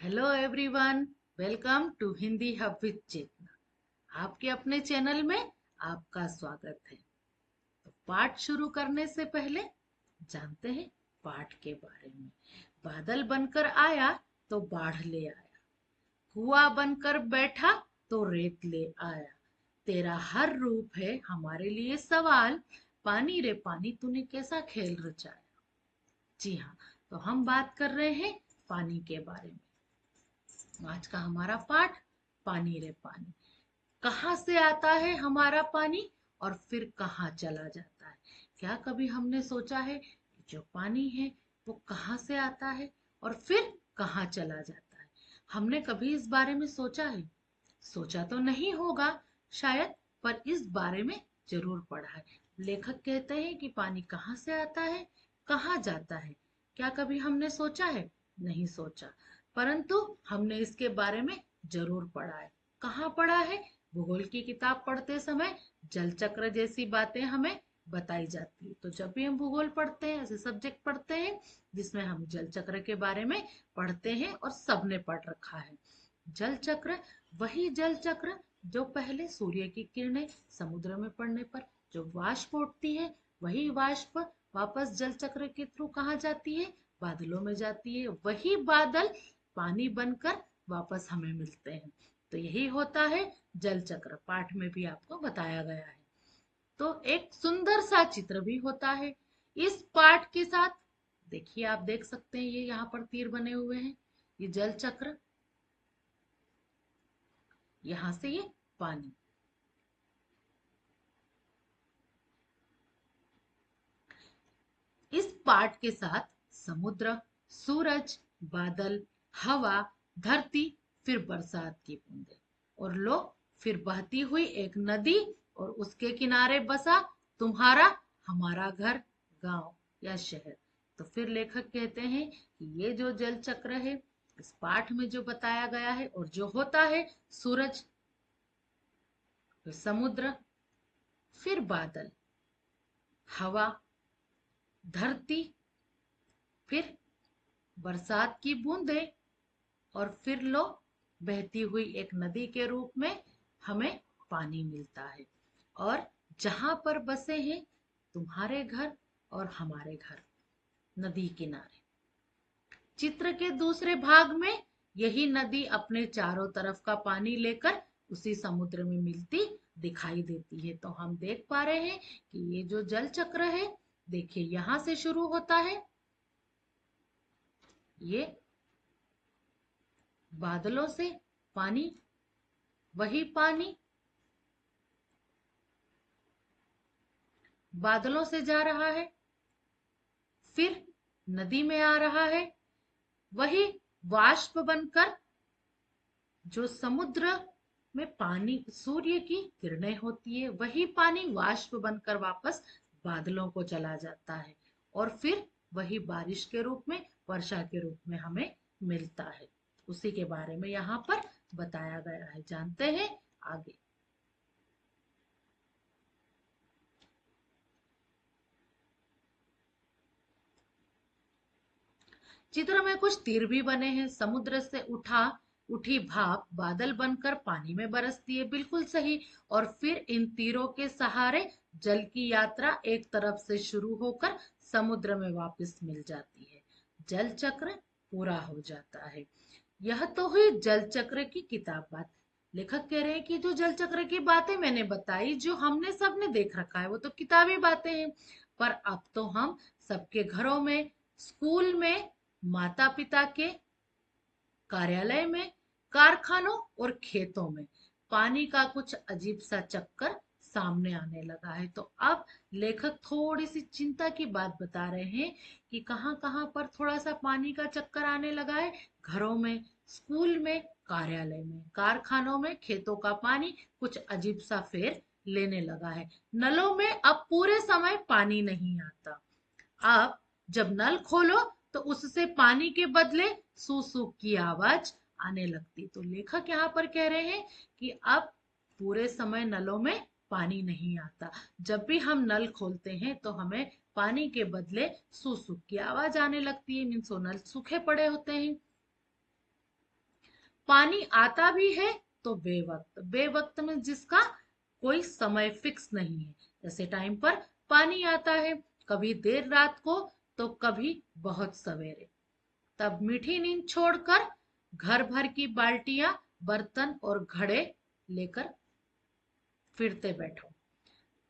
Hello everyone. Welcome to Hindi hub with Chetna. आपके अपने channel में आपका स्वागत है। तो पाठ शुरू करने से पहले जानते हैं पाठ के बारे में। बादल बनकर आया तो बाढ़ ले आया, कुआं बनकर बैठा तो रेत ले आया। तेरा हर रूप है हमारे लिए सवाल, पानी रे पानी तूने कैसा खेल रचाया। जी हाँ, तो हम बात कर रहे हैं पानी के बारे में। आज का हमारा पाठ पानी रे पानी। कहाँ से आता है हमारा पानी और फिर कहाँ चला जाता है। क्या कभी हमने सोचा है कि जो पानी है वो कहाँ से आता है और फिर कहाँ चला जाता है। हमने कभी इस बारे में सोचा है? सोचा तो नहीं होगा शायद, पर इस बारे में जरूर पढ़ा है। लेखक कहते हैं कि पानी कहाँ से आता है, कहाँ जाता है। क्या कभी हमने सोचा है? नहीं सोचा, परंतु हमने इसके बारे में जरूर पढ़ा है। कहाँ पढ़ा है? भूगोल की किताब पढ़ते समय जल चक्र जैसी बातें हमें बताई जाती है। तो जब भी हम भूगोल पढ़ते हैं, ऐसे सब्जेक्ट पढ़ते हैं जिसमें हम जल चक्र के बारे में पढ़ते हैं, और सबने पढ़ रखा है। जल चक्र वही जल चक्र जो पहले सूर्य की किरणें समुद्र में पड़ने पर जो वाष्प उठती है, वही वाष्प वापस जल चक्र के थ्रू कहाँ जाती है? बादलों में जाती है। वही बादल पानी बनकर वापस हमें मिलते हैं। तो यही होता है जल चक्र। पाठ में भी आपको बताया गया है। तो एक सुंदर सा चित्र भी होता है इस पाठ के साथ। देखिए, आप देख सकते हैं, ये यहाँ पर तीर बने हुए हैं। ये जल चक्र, यहां से ये पानी। इस पाठ के साथ समुद्र, सूरज, बादल, हवा, धरती, फिर बरसात की बूंदें, और लो फिर बहती हुई एक नदी, और उसके किनारे बसा तुम्हारा हमारा घर, गांव या शहर। तो फिर लेखक कहते हैं कि ये जो जल चक्र है इस पाठ में जो बताया गया है, और जो होता है सूरज, फिर समुद्र, फिर बादल, हवा, धरती, फिर बरसात की बूंदें, और फिर लो बहती हुई एक नदी के रूप में हमें पानी मिलता है। और जहां पर बसे हैं तुम्हारे घर और हमारे घर, नदी किनारे। चित्र के दूसरे भाग में यही नदी अपने चारों तरफ का पानी लेकर उसी समुद्र में मिलती दिखाई देती है। तो हम देख पा रहे हैं कि ये जो जल चक्र है, देखिए यहां से शुरू होता है। ये बादलों से पानी, वही पानी बादलों से जा रहा है, फिर नदी में आ रहा है, वही वाष्प बनकर जो समुद्र में पानी सूर्य की किरणें होती है, वही पानी वाष्प बनकर वापस बादलों को चला जाता है, और फिर वही बारिश के रूप में, वर्षा के रूप में हमें मिलता है। उसी के बारे में यहाँ पर बताया गया है। जानते हैं आगे। चित्र में कुछ तीर भी बने हैं। समुद्र से उठी भाप बादल बनकर पानी में बरसती है, बिल्कुल सही। और फिर इन तीरों के सहारे जल की यात्रा एक तरफ से शुरू होकर समुद्र में वापस मिल जाती है। जल चक्र पूरा हो जाता है। यह तो हुई जल चक्र की किताब बात। लेखक कह रहे हैं कि जो जल चक्र की बातें मैंने बताई, जो हमने सबने देख रखा है, वो तो किताबी बातें हैं। पर अब तो हम सबके घरों में, स्कूल में, माता पिता के कार्यालय में, कारखानों और खेतों में पानी का कुछ अजीब सा चक्कर सामने आने लगा है। तो अब लेखक थोड़ी सी चिंता की बात बता रहे हैं कि कहाँ कहाँ पर थोड़ा सा पानी का चक्कर आने लगा है। घरों में, स्कूल में, कार्यालय में, कारखानों में खेतों का पानी कुछ अजीब सा फेर लेने लगा है। नलों में अब पूरे समय पानी नहीं आता। अब जब नल खोलो तो उससे पानी के बदले सू सू की आवाज आने लगती। तो लेखक यहाँ पर कह रहे हैं कि अब पूरे समय नलों में पानी नहीं आता। जब भी हम नल खोलते हैं तो हमें पानी के बदले सू सू की आवाज आने लगती है। मीन्स वो नल सूखे पड़े होते हैं। पानी आता भी है तो बेवक्त, बेवक्त में जिसका कोई समय फिक्स नहीं है। जैसे टाइम पर पानी आता है, कभी देर रात को तो कभी बहुत सवेरे। तब मीठी नींद छोड़कर घर भर की बाल्टियां, बर्तन और घड़े लेकर फिरते बैठो।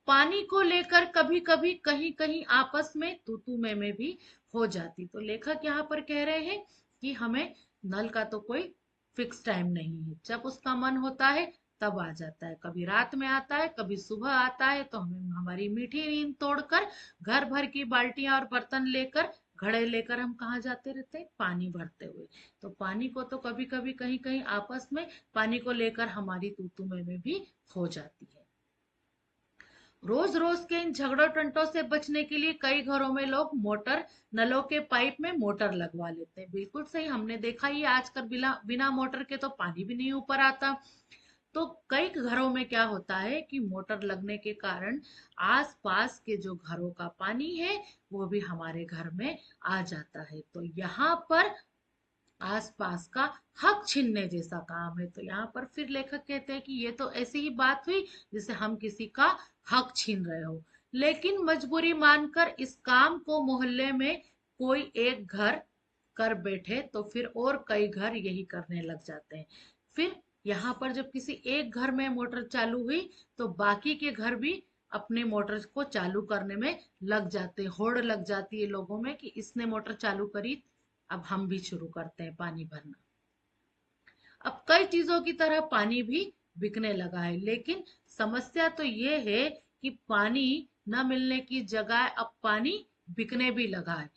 पानी को लेकर कभी कभी कहीं कहीं आपस में तू तू मैं भी हो जाती। तो लेखक यहाँ पर कह रहे हैं कि हमें नल का तो कोई फिक्स टाइम नहीं है, जब उसका मन होता है तब आ जाता है। कभी रात में आता है, कभी सुबह आता है। तो हमें हमारी मीठी नींद तोड़कर घर भर की बाल्टियां और बर्तन लेकर, घड़े लेकर हम कहाँ जाते रहते हैं? पानी भरते हुए। तो पानी को तो कभी कभी कहीं कहीं आपस में पानी को लेकर हमारी तू तू मैं भी हो जाती है। रोज रोज के इन झगड़ों टंटों से बचने के लिए कई घरों में लोग मोटर, नलों के पाइप में मोटर लगवा लेते हैं। बिल्कुल सही, हमने देखा ही है आजकल बिना बिना मोटर के तो पानी भी नहीं ऊपर आता। तो कई घरों में क्या होता है कि मोटर लगने के कारण आसपास के जो घरों का पानी है वो भी हमारे घर में आ जाता है। तो यहाँ पर आसपास का हक छीनने जैसा काम है। तो यहाँ पर फिर लेखक कहते हैं कि ये तो ऐसी ही बात हुई जिसे हम किसी का हक छीन रहे हो। लेकिन मजबूरी मानकर इस काम को मोहल्ले में कोई एक घर कर बैठे तो फिर और कई घर यही करने लग जाते हैं। फिर यहाँ पर जब किसी एक घर में मोटर चालू हुई तो बाकी के घर भी अपने मोटर को चालू करने में लग जाते हैं। होड़ लग जाती है लोगों में कि इसने मोटर चालू करी, अब हम भी शुरू करते हैं पानी भरना। अब कई चीजों की तरह पानी भी बिकने लगा है, लेकिन समस्या तो ये है कि पानी न मिलने की जगह अब पानी बिकने भी लगा है।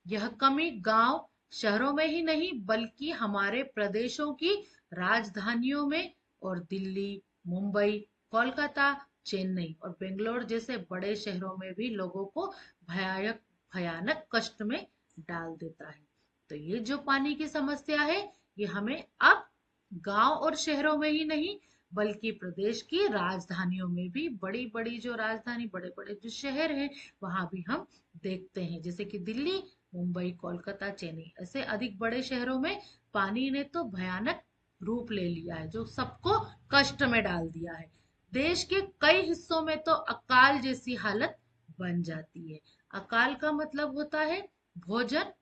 यह कमी गांव शहरों में ही नहीं बल्कि हमारे प्रदेशों की राजधानियों में और दिल्ली, मुंबई, कोलकाता, चेन्नई और बेंगलोर जैसे बड़े शहरों में भी लोगों को भयानक भयानक कष्ट में डाल देता है। तो ये जो पानी की समस्या है ये हमें अब गांव और शहरों में ही नहीं बल्कि प्रदेश की राजधानियों में भी, बड़ी बड़ी जो राजधानी, बड़े बड़े जो शहर हैं वहां भी हम देखते हैं। जैसे कि दिल्ली, मुंबई, कोलकाता, चेन्नई ऐसे अधिक बड़े शहरों में पानी ने तो भयानक रूप ले लिया है जो सबको कष्ट में डाल दिया है। देश के कई हिस्सों में तो अकाल जैसी हालत बन जाती है। अकाल का मतलब होता है भोजन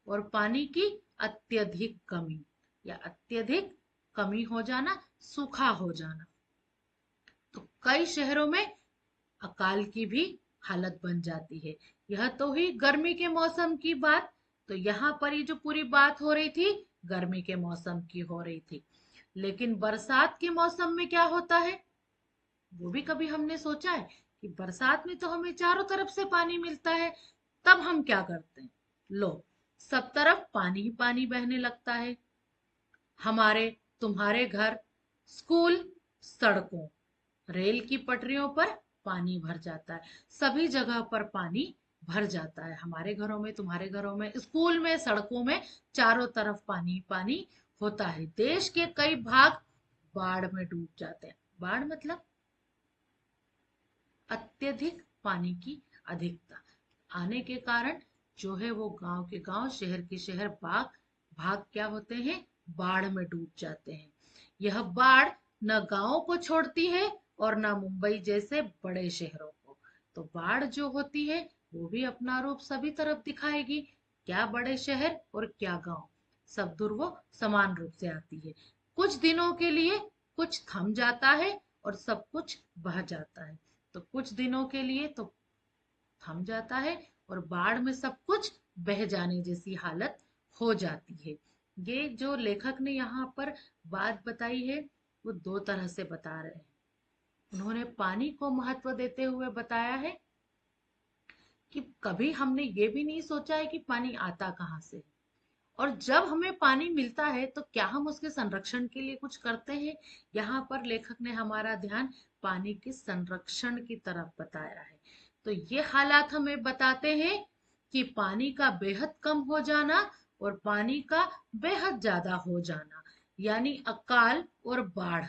और पानी की अत्यधिक कमी या अत्यधिक कमी हो जाना, सूखा हो जाना। तो कई शहरों में अकाल की भी हालत बन जाती है। यह तो हुई गर्मी के मौसम की बात। तो यहाँ पर ये जो पूरी बात हो रही थी गर्मी के मौसम की हो रही थी। लेकिन बरसात के मौसम में क्या होता है वो भी कभी हमने सोचा है कि बरसात में तो हमें चारों तरफ से पानी मिलता है। तब हम क्या करते हैं? लो, सब तरफ पानी ही पानी बहने लगता है। हमारे, तुम्हारे घर, स्कूल, सड़कों, रेल की पटरियों पर पानी भर जाता है। सभी जगह पर पानी भर जाता है। हमारे घरों में, तुम्हारे घरों में, स्कूल में, सड़कों में, चारों तरफ पानी पानी होता है। देश के कई भाग बाढ़ में डूब जाते हैं। बाढ़ मतलब अत्यधिक पानी की अधिकता आने के कारण जो है वो गांव के गांव, शहर के शहर, भाग भाग क्या होते हैं? बाढ़ में डूब जाते हैं। यह बाढ़ न गांवों को छोड़ती है और न मुंबई जैसे बड़े शहरों को। तो बाढ़ जो होती है वो भी अपना रूप सभी तरफ दिखाएगी, क्या बड़े शहर और क्या गांव, सब दूर वो समान रूप से आती है। कुछ दिनों के लिए कुछ थम जाता है और सब कुछ बह जाता है। तो कुछ दिनों के लिए तो थम जाता है और बाढ़ में सब कुछ बह जाने जैसी हालत हो जाती है। ये जो लेखक ने यहाँ पर बात बताई है वो दो तरह से बता रहे हैं। उन्होंने पानी को महत्व देते हुए बताया है कि कभी हमने ये भी नहीं सोचा है कि पानी आता कहाँ से है। और जब हमें पानी मिलता है तो क्या हम उसके संरक्षण के लिए कुछ करते हैं? यहाँ पर लेखक ने हमारा ध्यान पानी के संरक्षण की तरफ बताया है। तो ये हालात हमें बताते हैं कि पानी का बेहद कम हो जाना और पानी का बेहद ज्यादा हो जाना, यानी अकाल और बाढ़।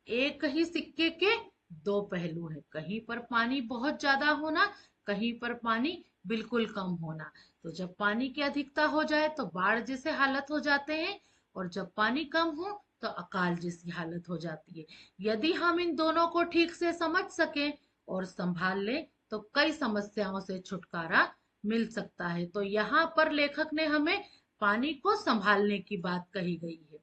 एक ही सिक्के के दो पहलू है। कहीं पर पानी बहुत ज्यादा होना, कहीं पर पानी बिल्कुल कम होना। तो जब पानी की अधिकता हो जाए तो बाढ़ जैसे हालत हो जाते हैं, और जब पानी कम हो तो अकाल जैसी हालत हो जाती है। यदि हम इन दोनों को ठीक से समझ सकें और संभाल लें तो कई समस्याओं से छुटकारा मिल सकता है। तो यहाँ पर लेखक ने हमें पानी को संभालने की बात कही गई है।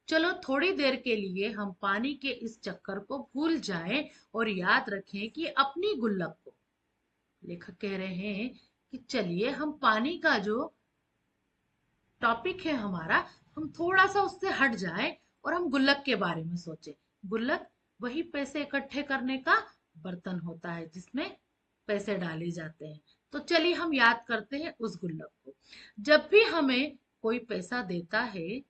चलो थोड़ी देर के लिए हम पानी के इस चक्कर को भूल जाएं और याद रखें कि अपनी गुल्लक को, लेखक कह रहे हैं कि चलिए हम पानी का जो टॉपिक है हमारा, हम थोड़ा सा उससे हट जाएं और हम गुल्लक के बारे में सोचें। गुल्लक वही पैसे इकट्ठे करने का बर्तन होता है जिसमें पैसे डाले जाते हैं। तो चलिए हम याद करते हैं उस गुल्लक को। जब भी हमें कोई पैसा देता है,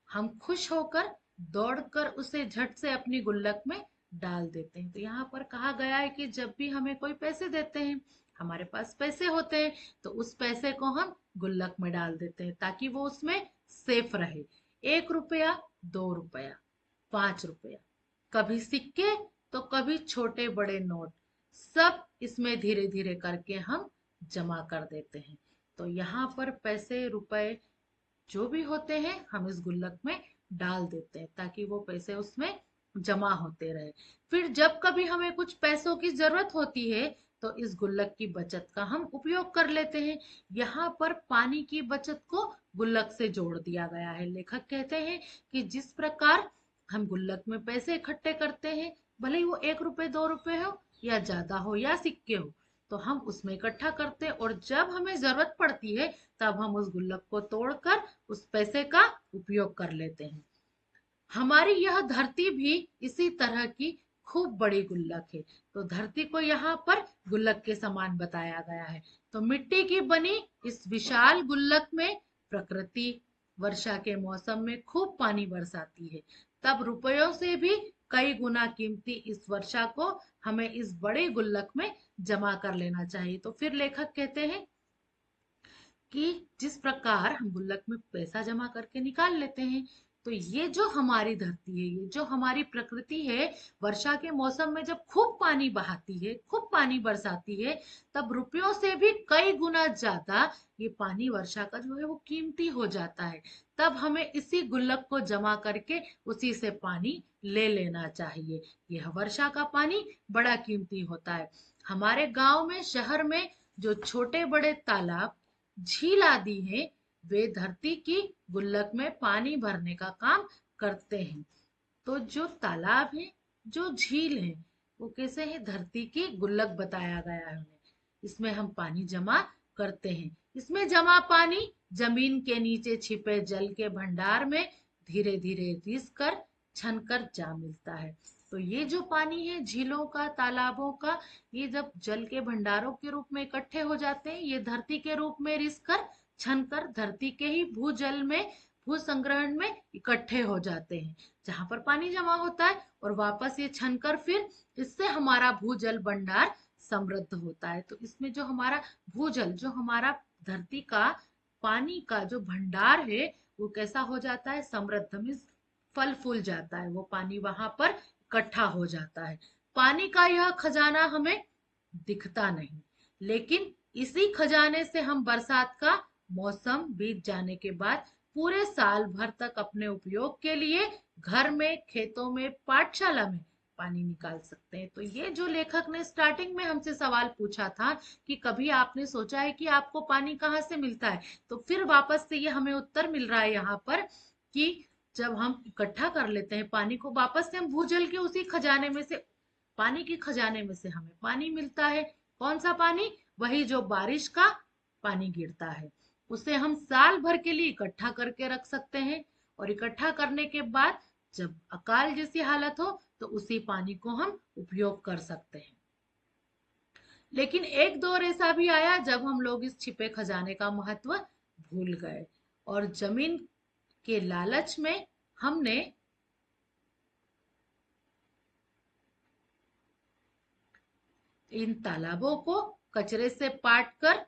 हम खुश होकर दौड़कर उसे झट से अपनी गुल्लक में डाल देते हैं। तो यहाँ पर कहा गया है कि जब भी हमें कोई पैसे देते हैं, हमारे पास पैसे होते हैं, तो उस पैसे को हम गुल्लक में डाल देते हैं ताकि वो उसमें सेफ रहे। 1 रुपया, 2 रुपया, 5 रुपया, कभी सिक्के तो कभी छोटे बड़े नोट, सब इसमें धीरे धीरे करके हम जमा कर देते हैं। तो यहाँ पर पैसे रुपए जो भी होते हैं हम इस गुल्लक में डाल देते हैं ताकि वो पैसे उसमें जमा होते रहे। फिर जब कभी हमें कुछ पैसों की जरूरत होती है तो इस गुल्लक की बचत का हम उपयोग कर लेते हैं। यहाँ पर पानी की बचत को गुल्लक से जोड़ दिया गया है। लेखक कहते हैं कि जिस प्रकार हम गुल्लक में पैसे इकट्ठे करते हैं, भले ही वो 1 रुपए 2 रुपए हो या ज्यादा हो या सिक्के हो, तो हम उसमें इकट्ठा करते हैं, और जब हमें जरूरत पड़ती है तब हम उस गुल्लक को तोड़कर उस पैसे का उपयोग कर लेते हैं। हमारी यह धरती भी इसी तरह की खूब बड़ी गुल्लक है। तो धरती को यहाँ पर गुल्लक के समान बताया गया है। तो मिट्टी की बनी इस विशाल गुल्लक में प्रकृति वर्षा के मौसम में खूब पानी बरसाती है। तब रुपयों से भी कई गुना कीमती इस वर्षा को हमें इस बड़े गुल्लक में जमा कर लेना चाहिए। तो फिर लेखक कहते हैं कि जिस प्रकार हम गुल्लक में पैसा जमा करके निकाल लेते हैं, तो ये जो हमारी धरती है, ये जो हमारी प्रकृति है, वर्षा के मौसम में जब खूब पानी बहाती है, खूब पानी बरसाती है, तब रुपयों से भी कई गुना ज्यादा ये पानी वर्षा का जो है वो कीमती हो जाता है। तब हमें इसी गुल्लक को जमा करके उसी से पानी ले लेना चाहिए। यह वर्षा का पानी बड़ा कीमती होता है। हमारे गांव में, शहर में जो छोटे बड़े तालाब, झील आदि हैं, वे धरती की गुल्लक में पानी भरने का काम करते हैं। तो जो तालाब है, जो झील है, वो कैसे है, धरती की गुल्लक बताया गया है उन्हें। इसमें हम पानी जमा करते हैं। इसमें जमा पानी जमीन के नीचे छिपे जल के भंडार में धीरे धीरे रिस कर छन कर जा मिलता है। तो ये जो पानी है झीलों का, तालाबों का, ये जब जल के भंडारों के रूप में इकट्ठे हो जाते हैं, ये धरती के रूप में रिस कर छन कर धरती के ही भूजल में, भू संग्रहण में इकट्ठे हो जाते हैं, जहां पर पानी जमा होता है, और वापस ये छनकर फिर इससे हमारा भूजल भंडार समृद्ध होता है। तो इसमें जो हमारा भूजल, जो हमारा धरती का पानी का जो भंडार है, वो कैसा हो जाता है, समृद्ध, मीन्स फल फूल जाता है। वो पानी वहां पर इकट्ठा हो जाता है। पानी का यह खजाना हमें दिखता नहीं, लेकिन इसी खजाने से हम बरसात का मौसम बीत जाने के बाद पूरे साल भर तक अपने उपयोग के लिए घर में, खेतों में, पाठशाला में पानी निकाल सकते हैं। तो ये जो लेखक ने स्टार्टिंग में हमसे सवाल पूछा था कि कभी आपने सोचा है कि आपको पानी कहाँ से मिलता है, तो फिर वापस से ये हमें उत्तर मिल रहा है यहाँ पर कि जब हम इकट्ठा कर लेते हैं पानी को, वापस से हम भूजल के उसी खजाने में से, पानी के खजाने में से हमें पानी मिलता है। कौन सा पानी? वही जो बारिश का पानी गिरता है, उसे हम साल भर के लिए इकट्ठा करके रख सकते हैं, और इकट्ठा करने के बाद जब अकाल जैसी हालत हो तो उसी पानी को हम उपयोग कर सकते हैं। लेकिन एक दौर ऐसा भी आया जब हम लोग इस छिपे खजाने का महत्व भूल गए, और जमीन के लालच में हमने इन तालाबों को कचरे से पाट कर,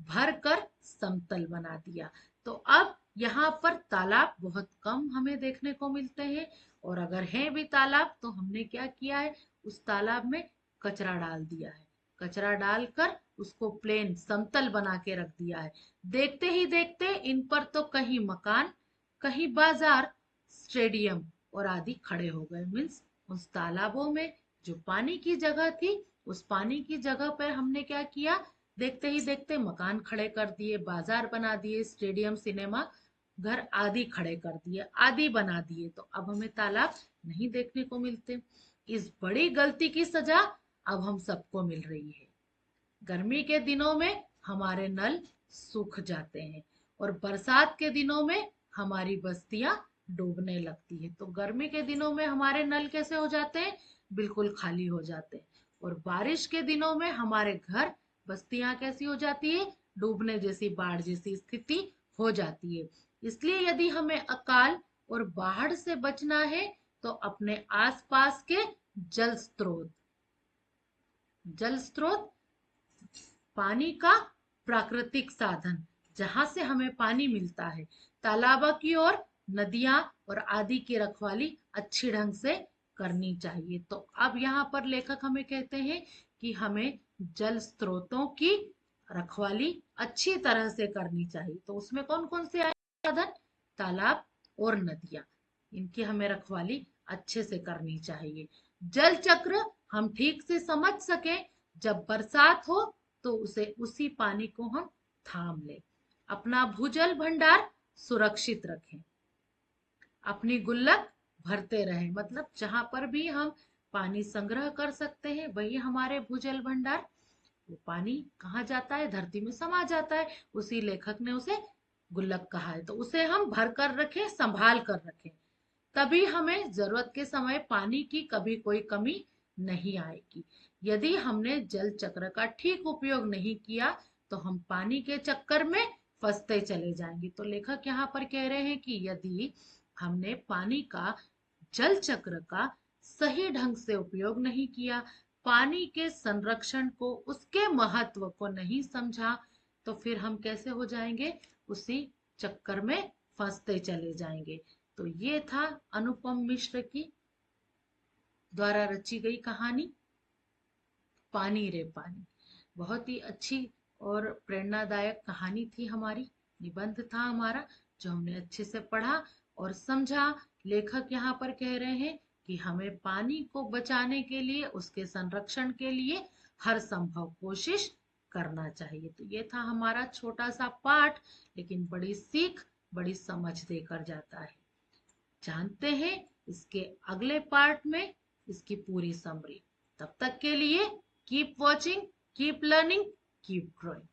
भर कर समतल बना दिया। तो अब यहाँ पर तालाब बहुत कम हमें देखने को मिलते हैं, और अगर हैं भी तालाब तो हमने क्या किया है, उस तालाब में कचरा डाल दिया है। कचरा डालकर उसको प्लेन समतल बना के रख दिया है। देखते ही देखते इन पर तो कहीं मकान, कहीं बाजार, स्टेडियम और आदि खड़े हो गए। मीन्स उस तालाबों में जो पानी की जगह थी, उस पानी की जगह पर हमने क्या किया, देखते ही देखते मकान खड़े कर दिए, बाजार बना दिए, स्टेडियम, सिनेमा घर आदि खड़े कर दिए, आदि बना दिए। तो अब हमें तालाब नहीं देखने को मिलते। इस बड़ी गलती की सजा अब हम सबको मिल रही है। गर्मी के दिनों में हमारे नल सूख जाते हैं और बरसात के दिनों में हमारी बस्तियां डूबने लगती है। तो गर्मी के दिनों में हमारे नल कैसे हो जाते हैं, बिल्कुल खाली हो जाते हैं। और बारिश के दिनों में हमारे घर, बस्तियां कैसी हो जाती है, डूबने जैसी, बाढ़ जैसी स्थिति हो जाती है। इसलिए यदि हमें अकाल और बाढ़ से बचना है तो अपने आसपास के जल स्रोत, जल स्रोत पानी का प्राकृतिक साधन, जहां से हमें पानी मिलता है, तालाबों की और नदियां और आदि की रखवाली अच्छी ढंग से करनी चाहिए। तो अब यहाँ पर लेखक हमें कहते हैं कि हमें जल स्रोतों की रखवाली अच्छी तरह से करनी चाहिए। तो उसमें कौन कौन से आए साधन, तालाब और नदियां, इनकी हमें रखवाली अच्छे से करनी चाहिए। जल चक्र हम ठीक से समझ सके, जब बरसात हो तो उसे, उसी पानी को हम थाम ले, अपना भूजल भंडार सुरक्षित रखें, अपनी गुल्लक भरते रहें। मतलब जहां पर भी हम पानी संग्रह कर सकते हैं वही हमारे भूजल भंडार। वो पानी कहाँ जाता है, धरती में समा जाता है। उसी लेखक ने उसे गुल्लक कहा है। तो उसे हम भर कर रखें, संभाल कर रखें, तभी हमें जरूरत के समय पानी की कभी कोई कमी नहीं आएगी। यदि हमने जल चक्र का ठीक उपयोग नहीं किया तो हम पानी के चक्कर में फंसते चले जाएंगे। तो लेखक यहाँ पर कह रहे हैं कि यदि हमने पानी का, जल चक्र का सही ढंग से उपयोग नहीं किया, पानी के संरक्षण को, उसके महत्व को नहीं समझा, तो फिर हम कैसे हो जाएंगे, उसी चक्कर में फंसते चले जाएंगे। तो ये था अनुपम मिश्र की द्वारा रची गई कहानी पानी रे पानी। बहुत ही अच्छी और प्रेरणादायक कहानी थी हमारी, निबंध था हमारा, जो हमने अच्छे से पढ़ा और समझा। लेखक यहाँ पर कह रहे हैं कि हमें पानी को बचाने के लिए, उसके संरक्षण के लिए हर संभव कोशिश करना चाहिए। तो ये था हमारा छोटा सा पाठ, लेकिन बड़ी सीख, बड़ी समझ देकर जाता है। जानते हैं इसके अगले पार्ट में इसकी पूरी समरी। तब तक के लिए keep watching, keep learning, keep growing.